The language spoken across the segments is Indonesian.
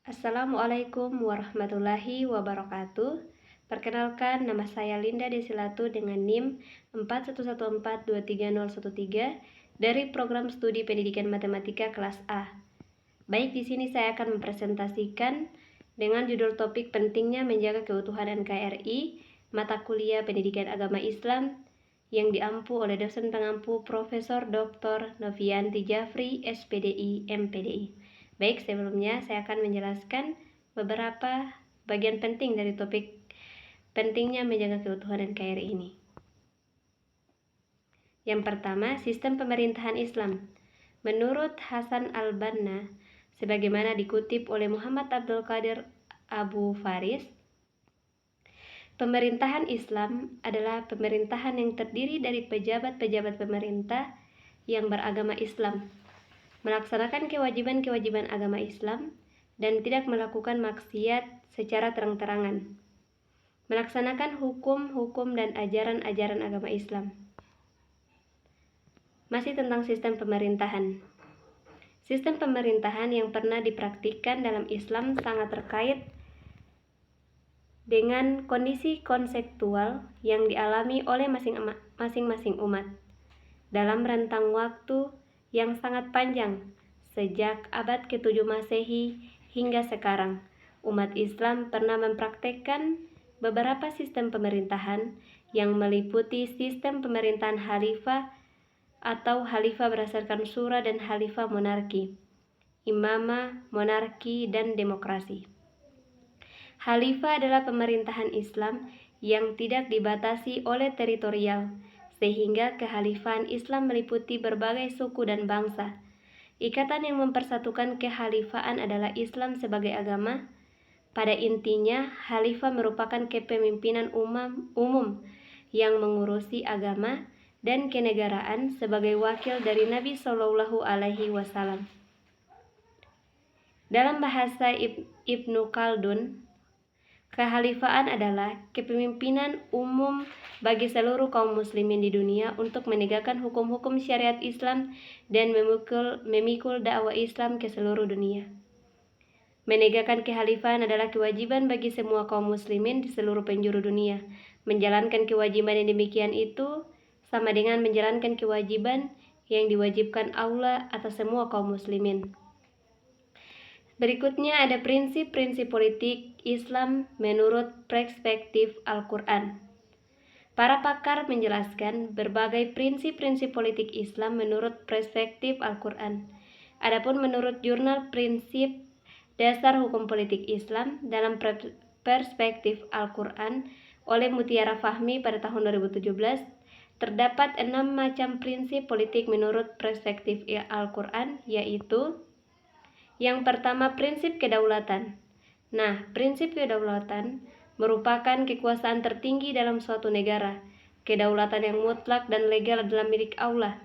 Assalamualaikum warahmatullahi wabarakatuh. Perkenalkan, nama saya Linda Desilatu dengan NIM 4114230113 dari Program Studi Pendidikan Matematika kelas A. Baik, di sini saya akan mempresentasikan dengan judul topik pentingnya menjaga keutuhan NKRI, mata kuliah Pendidikan Agama Islam yang diampu oleh dosen pengampu Profesor Dr. Novianti Jafri, SPDI, MPDI. Baik, sebelumnya saya akan menjelaskan beberapa bagian penting dari topik pentingnya menjaga keutuhan NKRI ini. Yang pertama, sistem pemerintahan Islam. Menurut Hasan al-Banna, sebagaimana dikutip oleh Muhammad Abdul Qadir Abu Faris, pemerintahan Islam adalah pemerintahan yang terdiri dari pejabat-pejabat pemerintah yang beragama Islam, melaksanakan kewajiban-kewajiban agama Islam, dan tidak melakukan maksiat secara terang-terangan, melaksanakan hukum-hukum dan ajaran-ajaran agama Islam. Masih tentang sistem pemerintahan. Sistem pemerintahan yang pernah dipraktikkan dalam Islam sangat terkait dengan kondisi konseptual yang dialami oleh masing-masing umat dalam rentang waktu yang sangat panjang, sejak abad ke-7 Masehi hingga sekarang. Umat Islam pernah mempraktekkan beberapa sistem pemerintahan yang meliputi sistem pemerintahan khalifah atau khalifah berdasarkan surah dan khalifah monarki, imamah, monarki, dan demokrasi. Khalifah adalah pemerintahan Islam yang tidak dibatasi oleh teritorial, sehingga kekhalifahan Islam meliputi berbagai suku dan bangsa. Ikatan yang mempersatukan kekhalifahan adalah Islam sebagai agama. Pada intinya, khalifah merupakan kepemimpinan umum yang mengurusi agama dan kenegaraan sebagai wakil dari Nabi Shallallahu Alaihi Wasallam. Dalam bahasa Ibnu Khaldun, kekhalifahan adalah kepemimpinan umum bagi seluruh kaum muslimin di dunia untuk menegakkan hukum-hukum syariat Islam dan memikul dakwah Islam ke seluruh dunia. Menegakkan kekhalifahan adalah kewajiban bagi semua kaum muslimin di seluruh penjuru dunia. Menjalankan kewajiban yang demikian itu sama dengan menjalankan kewajiban yang diwajibkan Allah atas semua kaum muslimin. Berikutnya ada prinsip-prinsip politik Islam menurut perspektif Al-Quran. Para pakar menjelaskan berbagai prinsip-prinsip politik Islam menurut perspektif Al-Quran. Adapun menurut jurnal Prinsip Dasar Hukum Politik Islam dalam perspektif Al-Quran oleh Mutiara Fahmi pada tahun 2017, terdapat 6 macam prinsip politik menurut perspektif Al-Quran, yaitu: yang pertama, prinsip kedaulatan. Nah, prinsip kedaulatan merupakan kekuasaan tertinggi dalam suatu negara. Kedaulatan yang mutlak dan legal adalah milik Allah.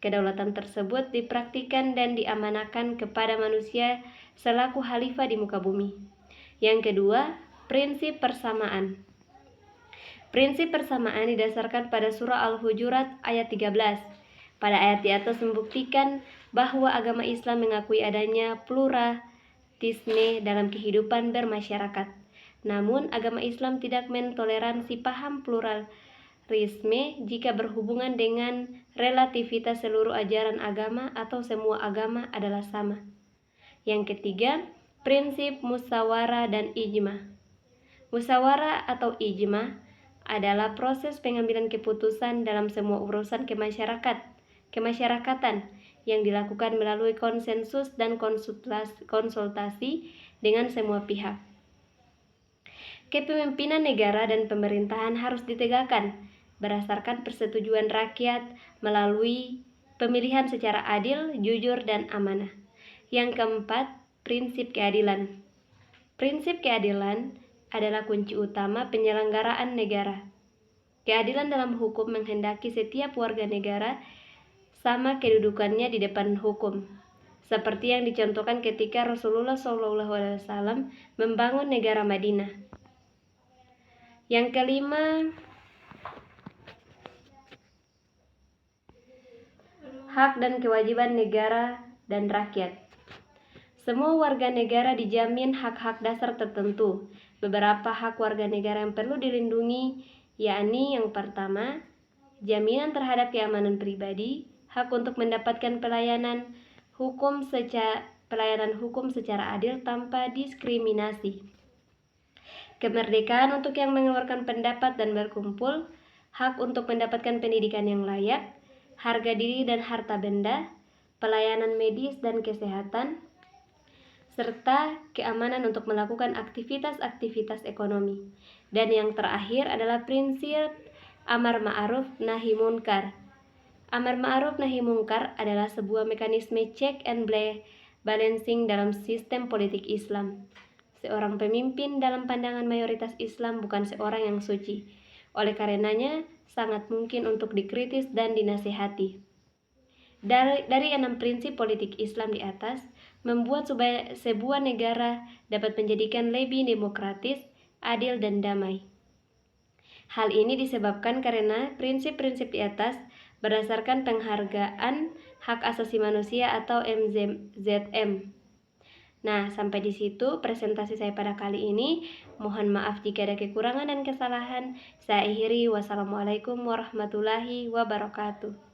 Kedaulatan tersebut dipraktikkan dan diamanahkan kepada manusia selaku khalifah di muka bumi. Yang kedua, prinsip persamaan. Prinsip persamaan didasarkan pada surah Al-Hujurat ayat 13. Pada ayat di atas membuktikan bahwa agama Islam mengakui adanya pluralisme dalam kehidupan bermasyarakat. Namun, agama Islam tidak mentoleransi paham pluralisme jika berhubungan dengan relativitas seluruh ajaran agama atau semua agama adalah sama. Yang ketiga, prinsip musyawarah dan ijma. Musyawarah atau ijma adalah proses pengambilan keputusan dalam semua urusan kemasyarakatan yang dilakukan melalui konsensus dan konsultasi dengan semua pihak. Kepemimpinan negara dan pemerintahan harus ditegakkan berdasarkan persetujuan rakyat melalui pemilihan secara adil, jujur, dan amanah. Yang keempat, prinsip keadilan. Prinsip keadilan adalah kunci utama penyelenggaraan negara. Keadilan dalam hukum menghendaki setiap warga negara sama kedudukannya di depan hukum, seperti yang dicontohkan ketika Rasulullah SAW membangun negara Madinah. Yang kelima, hak dan kewajiban negara dan rakyat. Semua warga negara dijamin hak-hak dasar tertentu. Beberapa hak warga negara yang perlu dilindungi, yakni yang pertama, jaminan terhadap keamanan pribadi, hak untuk mendapatkan pelayanan hukum secara adil tanpa diskriminasi. Kemerdekaan untuk yang mengeluarkan pendapat dan berkumpul, hak untuk mendapatkan pendidikan yang layak, harga diri dan harta benda, pelayanan medis dan kesehatan, serta keamanan untuk melakukan aktivitas-aktivitas ekonomi. Dan yang terakhir adalah prinsip amar ma'ruf nahi munkar. Amar ma'ruf nahi munkar adalah sebuah mekanisme check and balancing dalam sistem politik Islam. Seorang pemimpin dalam pandangan mayoritas Islam bukan seorang yang suci. Oleh karenanya, sangat mungkin untuk dikritis dan dinasihati. Dari 6 prinsip politik Islam di atas, membuat sebuah negara dapat menjadikan lebih demokratis, adil, dan damai. Hal ini disebabkan karena prinsip-prinsip di atas berdasarkan penghargaan hak asasi manusia atau MZM. Nah, sampai di situ presentasi saya pada kali ini. Mohon maaf jika ada kekurangan dan kesalahan. Saya akhiri. Wassalamualaikum warahmatullahi wabarakatuh.